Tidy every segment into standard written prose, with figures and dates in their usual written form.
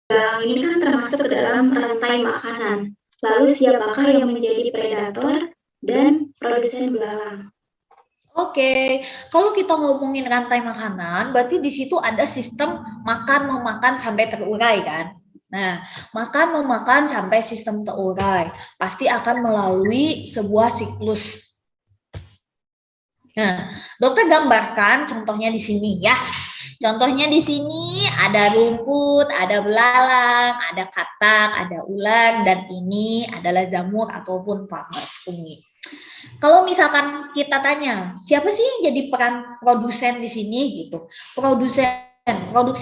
belalang ini kan termasuk ke dalam rantai makanan. Lalu siapakah yang menjadi predator dan produsen belalang? Oke, kalau kita ngomongin rantai makanan, berarti di situ ada sistem makan memakan sampai terurai kan? Nah, makan memakan sampai sistem terurai pasti akan melalui sebuah siklus. Nah, dokter gambarkan contohnya di sini ya. Contohnya di sini ada rumput, ada belalang, ada katak, ada ular, dan ini adalah jamur ataupun fungus fungi. Kalau misalkan kita tanya, siapa sih yang jadi peran produsen di sini gitu? Produksi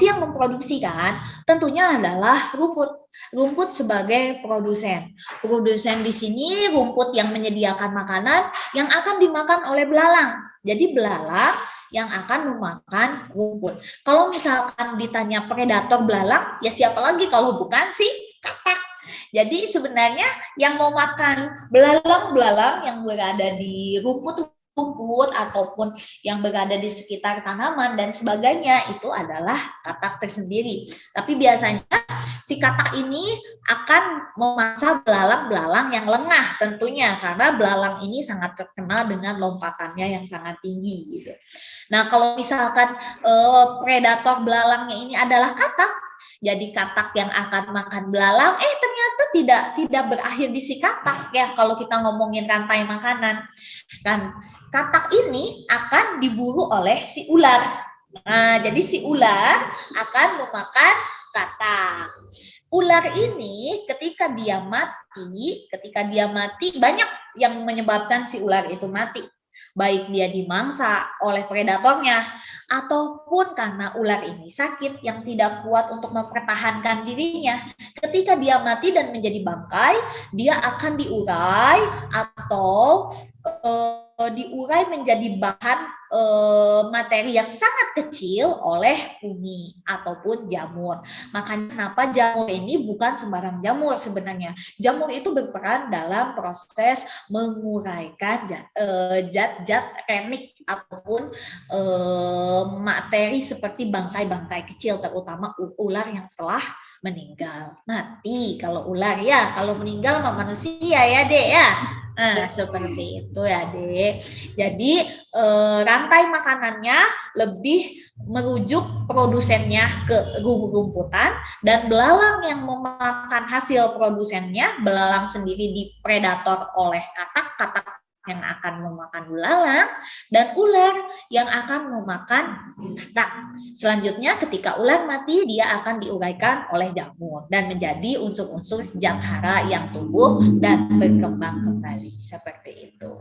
yang memproduksi kan, tentunya adalah rumput. Rumput sebagai produsen. Produsen di sini rumput yang menyediakan makanan yang akan dimakan oleh belalang. Jadi belalang yang akan memakan rumput. Kalau misalkan ditanya predator belalang, ya siapa lagi kalau bukan si katak. Jadi sebenarnya yang mau makan belalang-belalang yang berada di rumput-rumput ataupun yang berada di sekitar tanaman dan sebagainya itu adalah katak tersendiri. Tapi biasanya si katak ini akan memangsa belalang-belalang yang lengah tentunya karena belalang ini sangat terkenal dengan lompatannya yang sangat tinggi gitu. Nah, kalau misalkan predator belalangnya ini adalah katak, jadi katak yang akan makan belalang, ternyata tidak berakhir di si katak ya kalau kita ngomongin rantai makanan. Kan katak ini akan diburu oleh si ular. Nah, jadi si ular akan memakan katak. Ular ini ketika dia mati banyak yang menyebabkan si ular itu mati. Baik dia dimangsa oleh predatornya ataupun karena ular ini sakit yang tidak kuat untuk mempertahankan dirinya. Ketika dia mati dan menjadi bangkai, dia akan diurai atau diurai menjadi bahan materi yang sangat kecil oleh fungi ataupun jamur. Makanya kenapa jamur ini bukan sembarang jamur sebenarnya. Jamur itu berperan dalam proses menguraikan zat-zat renik ataupun materi seperti bangkai-bangkai kecil, terutama ular yang telah meninggal. Mati kalau ular ya, kalau meninggal sama manusia ya Dek ya. Nah, seperti itu ya Dek. Jadi rantai makanannya lebih merujuk produsennya ke rumputan dan belalang yang memakan hasil produsennya, belalang sendiri dipredator oleh katak yang akan memakan belalang dan ular yang akan memakan katak. Selanjutnya ketika ular mati dia akan diuraikan oleh jamur dan menjadi unsur-unsur zat hara yang tumbuh dan berkembang kembali seperti itu.